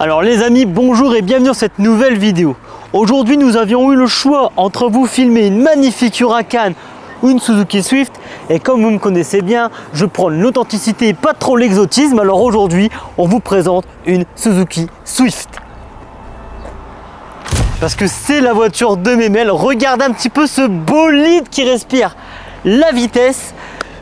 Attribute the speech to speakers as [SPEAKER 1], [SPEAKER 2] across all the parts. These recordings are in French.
[SPEAKER 1] Alors les amis, bonjour et bienvenue dans cette nouvelle vidéo. Aujourd'hui nous avions eu le choix entre vous filmer une magnifique Huracan ou une Suzuki Swift. Et comme vous me connaissez bien, je prends l'authenticité et pas trop l'exotisme. Alors aujourd'hui, on vous présente une Suzuki Swift. Parce que c'est la voiture de mes mails. Regardez un petit peu ce bolide qui respire la vitesse.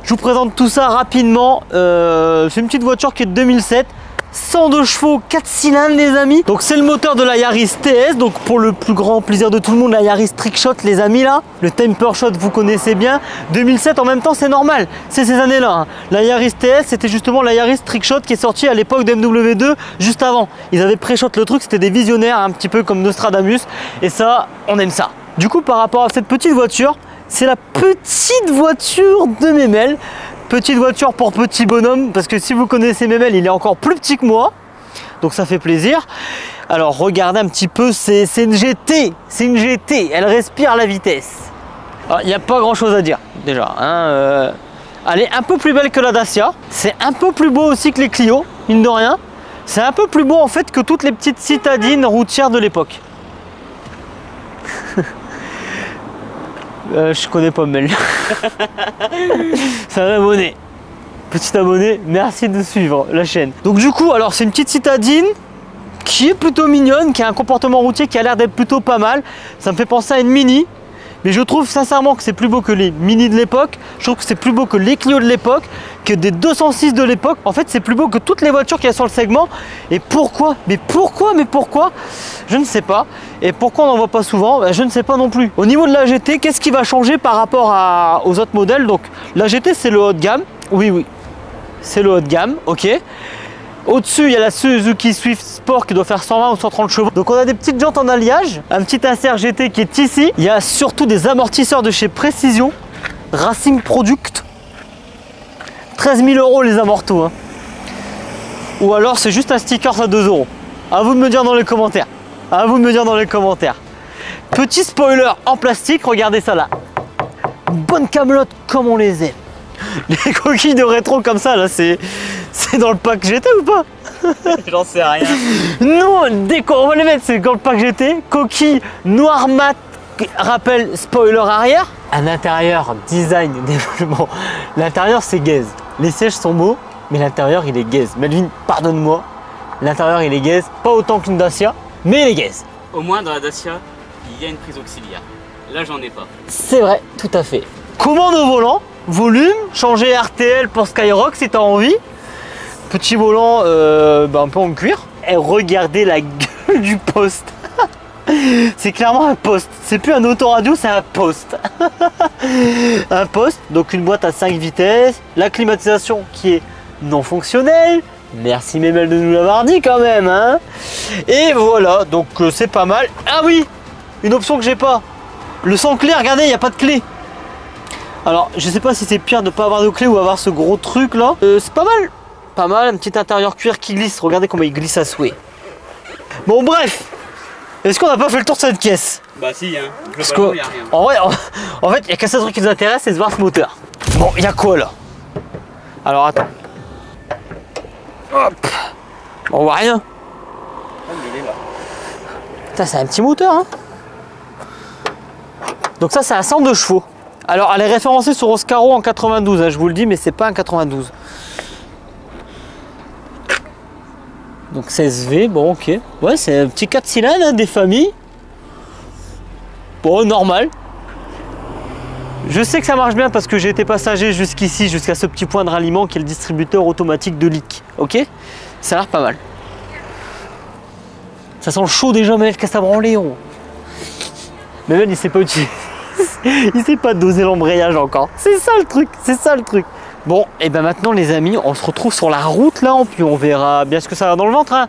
[SPEAKER 1] Je vous présente tout ça rapidement. C'est une petite voiture qui est de 2007. 102 chevaux, 4 cylindres les amis. Donc c'est le moteur de la Yaris TS. Donc pour le plus grand plaisir de tout le monde, la Yaris Trickshot les amis là. Le Temper Shot vous connaissez bien. 2007 en même temps c'est normal. C'est ces années là. La Yaris TS c'était justement la Yaris Trickshot qui est sortie à l'époque de MW2 juste avant. Ils avaient pré-shot le truc, c'était des visionnaires un petit peu comme Nostradamus. Et ça, on aime ça. Du coup par rapport à cette petite voiture, c'est la petite voiture de Memel. Petite voiture pour petit bonhomme, parce que si vous connaissez Memel, il est encore plus petit que moi. Donc ça fait plaisir. Alors regardez un petit peu, c'est une GT. C'est une GT, elle respire la vitesse. Il n'y a pas grand chose à dire déjà. Hein, elle est un peu plus belle que la Dacia. C'est un peu plus beau aussi que les Clio, mine de rien. C'est un peu plus beau en fait que toutes les petites citadines routières de l'époque. Je connais pas Mel. C'est un abonné. Petit abonné, merci de suivre la chaîne. Donc du coup, alors c'est une petite citadine qui est plutôt mignonne, qui a un comportement routier qui a l'air d'être plutôt pas mal. Ça me fait penser à une Mini. Mais je trouve sincèrement que c'est plus beau que les Mini de l'époque. Je trouve que c'est plus beau que les Clio de l'époque, que des 206 de l'époque. En fait, c'est plus beau que toutes les voitures qu'il y a sur le segment. Et pourquoi? Mais pourquoi? Je ne sais pas. Et pourquoi on n'en voit pas souvent? Je ne sais pas non plus. Au niveau de la GT, qu'est-ce qui va changer par rapport aux autres modèles? Donc, la GT, c'est le haut de gamme. Oui, c'est le haut de gamme, ok. Au-dessus, il y a la Suzuki Swift Sport qui doit faire 120 ou 130 chevaux. Donc on a des petites jantes en alliage, un petit insert GT qui est ici. Il y a surtout des amortisseurs de chez Precision, Racing Product. 13 000 € les amortos. Hein. Ou alors c'est juste un sticker à 2 €. À vous de me dire dans les commentaires. À vous de me dire dans les commentaires. Petit spoiler en plastique, regardez ça là. Bonne camelote comme on les aime. Les coquilles de rétro comme ça là, c'est dans le pack GT ou pas?
[SPEAKER 2] J'en sais rien.
[SPEAKER 1] Non, dès qu'on va les mettre, c'est dans le pack GT. Coquille noir mat, rappel spoiler arrière. À l'intérieur, design, développement. L'intérieur c'est gaze. Les sièges sont beaux, mais l'intérieur il est gaze. Melvin, pardonne-moi. L'intérieur il est gaze, pas autant qu'une Dacia, mais il est gaze.
[SPEAKER 2] Au moins dans la Dacia, il y a une prise auxiliaire. Là j'en ai pas.
[SPEAKER 1] C'est vrai, tout à fait. Commande au volant, volume, changer RTL pour Skyrock si tu as envie. Petit volant un peu en cuir. Et regardez la gueule du poste. C'est clairement un poste. C'est plus un autoradio, c'est un poste. Un poste, donc une boîte à 5 vitesses. La climatisation qui est non fonctionnelle. Merci Memel de nous l'avoir dit quand même. Hein. Et voilà, donc c'est pas mal. Ah oui, une option que j'ai pas. Le sans clé, regardez, il n'y a pas de clé. Alors, je sais pas si c'est pire de ne pas avoir de clé ou avoir ce gros truc là. C'est pas mal. Pas mal, un petit intérieur cuir qui glisse. Regardez comment il glisse à souhait. Bon, bref. Est-ce qu'on n'a pas fait le tour de cette caisse?
[SPEAKER 2] Bah si, hein. Globalement, il n'y a rien.
[SPEAKER 1] En vrai, en fait, il n'y a qu'un seul truc qui nous intéresse, c'est de voir ce moteur. Bon, il y a quoi là? Alors, attends. Hop. Bon, on voit rien.
[SPEAKER 2] Il est là.
[SPEAKER 1] Ça, c'est un petit moteur, hein. Donc ça, c'est un 102 chevaux. Alors, elle est référencée sur Oscaro en 92, hein, je vous le dis, mais c'est pas un 92. Donc 16V, bon, ok. Ouais, c'est un petit 4 cylindres, hein, des familles. Bon, normal. Je sais que ça marche bien parce que j'ai été passager jusqu'ici, jusqu'à ce petit point de ralliement qui est le distributeur automatique de leak. Ok? Ça a l'air pas mal. Ça sent le chaud déjà, mais qu'est-ce que ça branle, Léon? Mais même, il sait pas utiliser. Il sait pas doser l'embrayage encore. C'est ça le truc, c'est ça le truc. Bon, et ben maintenant les amis, on se retrouve sur la route là, puis on verra bien ce que ça va dans le ventre. Hein.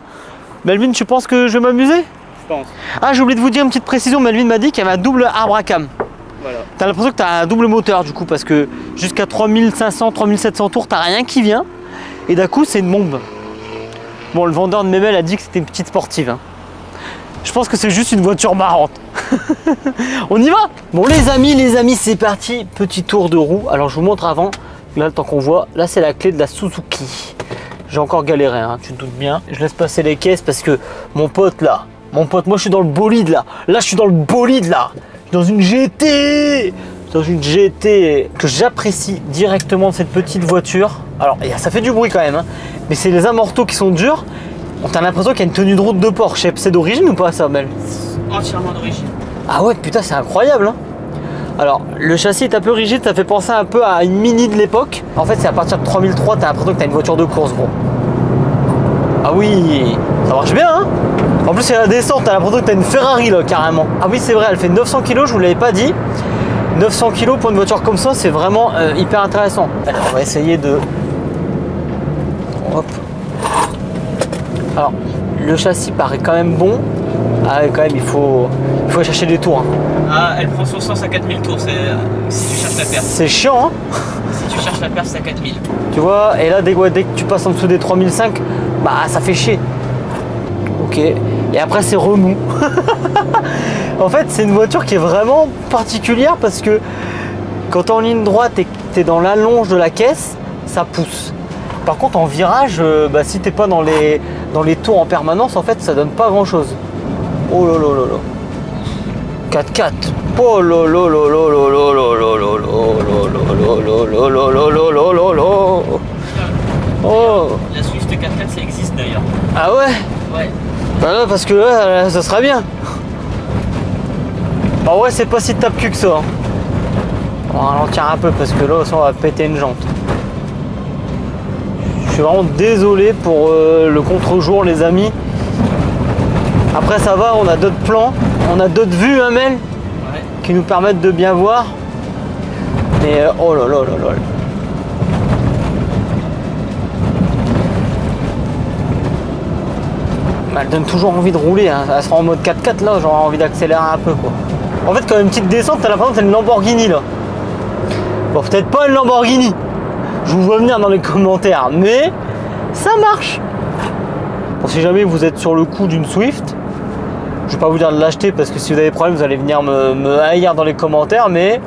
[SPEAKER 1] Melvin, tu penses que je vais m'amuser?
[SPEAKER 2] Je pense.
[SPEAKER 1] Ah, j'ai oublié de vous dire une petite précision, Melvin m'a dit qu'il y avait un double arbre à cam.
[SPEAKER 2] Voilà.
[SPEAKER 1] T'as l'impression que t'as un double moteur du coup, parce que jusqu'à 3500, 3700 tours, t'as rien qui vient. Et d'un coup, c'est une bombe. Bon, le vendeur de Memel a dit que c'était une petite sportive. Hein. Je pense que c'est juste une voiture marrante. On y va? Bon les amis, c'est parti. Petit tour de roue. Alors je vous montre avant. Là, le temps qu'on voit, là c'est la clé de la Suzuki. J'ai encore galéré, hein, tu te doutes bien. Je laisse passer les caisses parce que mon pote, moi je suis dans le bolide là. Là, je suis dans le bolide là. Je suis dans une GT. Dans une GT que j'apprécie directement de cette petite voiture. Alors, ça fait du bruit quand même, hein, mais c'est les amortos qui sont durs. On a l'impression qu'il y a une tenue de route de Porsche. C'est d'origine ou pas ça, Mel?
[SPEAKER 2] Entièrement d'origine.
[SPEAKER 1] Ah ouais, putain, c'est incroyable, hein. Alors, le châssis est un peu rigide, ça fait penser un peu à une Mini de l'époque. En fait, c'est à partir de 3003, t'as l'impression que t'as une voiture de course, gros. Ah oui, ça marche bien, hein. En plus, c'est la descente, t'as l'impression que t'as une Ferrari, là, carrément. Ah oui, c'est vrai, elle fait 900 kg, je vous l'avais pas dit. 900 kg pour une voiture comme ça, c'est vraiment hyper intéressant. Alors, on va essayer de... Hop. Alors, le châssis paraît quand même bon. Ah, quand même, il faut chercher des tours, hein.
[SPEAKER 2] Ah, elle prend son sens à 4000 tours, si tu cherches la perf.
[SPEAKER 1] C'est chiant, hein.
[SPEAKER 2] Si tu cherches la perf, c'est à 4000.
[SPEAKER 1] Tu vois, et là, dès que tu passes en dessous des 3005, bah, ça fait chier. Ok, et après, c'est remou. En fait, c'est une voiture qui est vraiment particulière parce que quand t'es en ligne droite et que t'es dans l'allonge de la caisse, ça pousse. Par contre, en virage, bah, si t'es pas dans les tours en permanence, en fait, ça donne pas grand-chose. Oh là là là là. 4x4. Oh là là là là là là là là là là là là là là là. Oh.
[SPEAKER 2] La Swift 4x4, ça existe d'ailleurs.
[SPEAKER 1] Ah ouais?
[SPEAKER 2] Ouais.
[SPEAKER 1] Bah là, parce que là, ça sera bien. Bah ouais, c'est pas si tape-cul que ça, hein. On va ralentir un peu parce que là, on va péter une jante. Je suis vraiment désolé pour le contre-jour, les amis. Après, ça va, on a d'autres plans, on a d'autres vues, hein, Mel,
[SPEAKER 2] Ouais.
[SPEAKER 1] qui nous permettent de bien voir. Mais oh là là là là. Elle donne toujours envie de rouler, hein. Elle sera en mode 4x4 là, j'aurais envie d'accélérer un peu, quoi. En fait, quand une petite descente, t'as l'impression que c'est une Lamborghini là. Bon, peut-être pas une Lamborghini, je vous vois venir dans les commentaires, mais ça marche. Bon, si jamais vous êtes sur le coup d'une Swift, je vais pas vous dire de l'acheter parce que si vous avez des problèmes, vous allez venir me haïr dans les commentaires, mais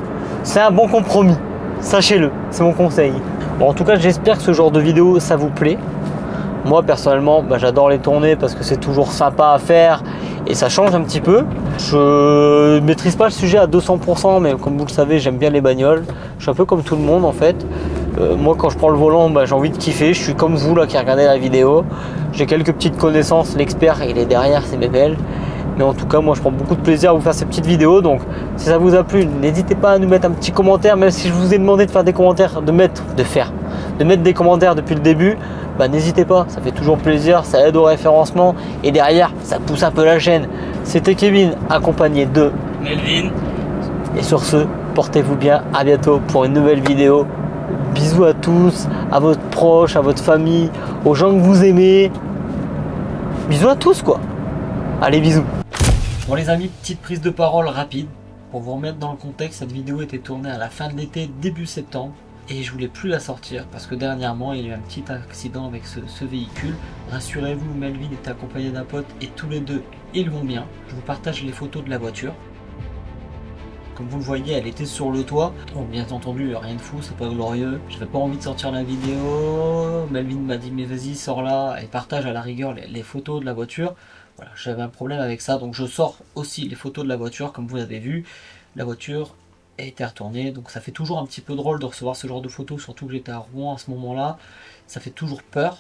[SPEAKER 1] c'est un bon compromis, sachez-le, c'est mon conseil. Bon, en tout cas, j'espère que ce genre de vidéo, ça vous plaît. Moi, personnellement, bah, j'adore les tourner parce que c'est toujours sympa à faire et ça change un petit peu. Je maîtrise pas le sujet à 200%, mais comme vous le savez, j'aime bien les bagnoles. Je suis un peu comme tout le monde en fait. Moi, quand je prends le volant, bah, j'ai envie de kiffer. Je suis comme vous là qui regardez la vidéo. J'ai quelques petites connaissances. L'expert, il est derrière, c'est Bébel. Mais en tout cas, moi, je prends beaucoup de plaisir à vous faire ces petites vidéos. Donc, si ça vous a plu, n'hésitez pas à nous mettre un petit commentaire. Même si je vous ai demandé de faire des commentaires, de mettre des commentaires depuis le début, bah, n'hésitez pas. Ça fait toujours plaisir. Ça aide au référencement. Et derrière, ça pousse un peu la chaîne. C'était Kevin, accompagné de
[SPEAKER 2] Melvin.
[SPEAKER 1] Et sur ce, portez-vous bien. À bientôt pour une nouvelle vidéo. Bisous à tous, à votre proche, à votre famille, aux gens que vous aimez. Bisous à tous, quoi. Allez, bisous. Bon les amis, petite prise de parole rapide. Pour vous remettre dans le contexte, cette vidéo était tournée à la fin de l'été, début septembre. Et je voulais plus la sortir parce que dernièrement, il y a eu un petit accident avec ce véhicule. Rassurez-vous, Melvin est accompagné d'un pote et tous les deux, ils vont bien. Je vous partage les photos de la voiture. Comme vous le voyez, elle était sur le toit. Bon, bien entendu, rien de fou, c'est pas glorieux. J'avais pas envie de sortir la vidéo. Melvin m'a dit, mais vas-y, sors là et partage à la rigueur les photos de la voiture. Voilà, j'avais un problème avec ça, donc je sors aussi les photos de la voiture, comme vous avez vu. La voiture a été retournée, donc ça fait toujours un petit peu drôle de recevoir ce genre de photos, surtout que j'étais à Rouen à ce moment-là. Ça fait toujours peur.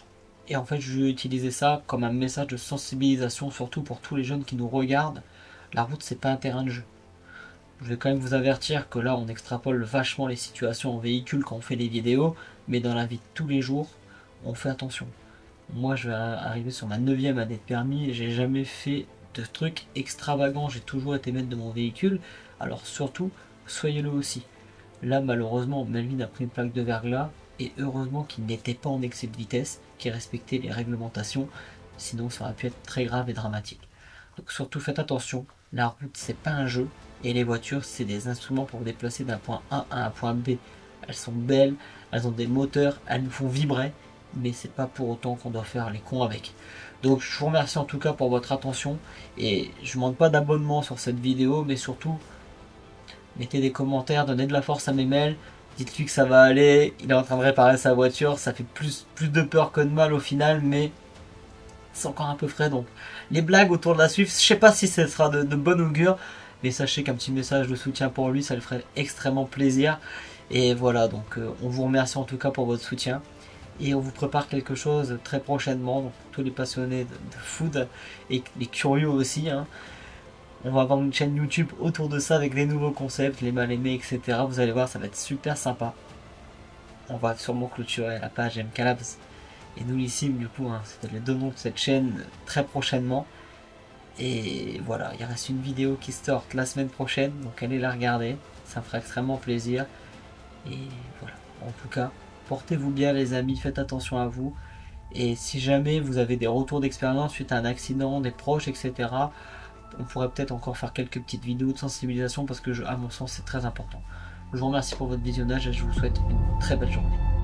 [SPEAKER 1] Et en fait, je vais utiliser ça comme un message de sensibilisation, surtout pour tous les jeunes qui nous regardent. La route, c'est pas un terrain de jeu. Je vais quand même vous avertir que là on extrapole vachement les situations en véhicule quand on fait des vidéos, mais dans la vie de tous les jours, on fait attention. Moi je vais arriver sur ma 9e année de permis et j'ai jamais fait de trucs extravagants, j'ai toujours été maître de mon véhicule, alors surtout, soyez-le aussi. Là malheureusement, Melvin a pris une plaque de verglas et heureusement qu'il n'était pas en excès de vitesse, qu'il respectait les réglementations, sinon ça aurait pu être très grave et dramatique. Donc surtout faites attention, la route c'est pas un jeu. Et les voitures, c'est des instruments pour vous déplacer d'un point A à un point B. Elles sont belles, elles ont des moteurs, elles nous font vibrer, mais c'est pas pour autant qu'on doit faire les cons avec. Donc je vous remercie en tout cas pour votre attention, et je ne demande pas d'abonnement sur cette vidéo, mais surtout, mettez des commentaires, donnez de la force à mes mails, Dites-lui que ça va aller, il est en train de réparer sa voiture, ça fait plus de peur que de mal au final, mais c'est encore un peu frais. Donc les blagues autour de la Swift, je sais pas si ce sera de bon augure, mais sachez qu'un petit message de soutien pour lui, ça le ferait extrêmement plaisir. Et voilà, donc on vous remercie en tout cas pour votre soutien. Et on vous prépare quelque chose très prochainement, donc pour tous les passionnés de food et les curieux aussi, hein. On va avoir une chaîne YouTube autour de ça avec des nouveaux concepts, les mal aimés, etc. Vous allez voir, ça va être super sympa. On va sûrement clôturer la page MKLabs et nous ici, du coup, hein, c'était les deux noms de cette chaîne très prochainement. Et voilà, il reste une vidéo qui sort la semaine prochaine, donc allez la regarder, ça me fera extrêmement plaisir. Et voilà, en tout cas, portez-vous bien les amis, faites attention à vous. Et si jamais vous avez des retours d'expérience suite à un accident, des proches, etc., on pourrait peut-être encore faire quelques petites vidéos de sensibilisation parce que à mon sens c'est très important. Je vous remercie pour votre visionnage et je vous souhaite une très belle journée.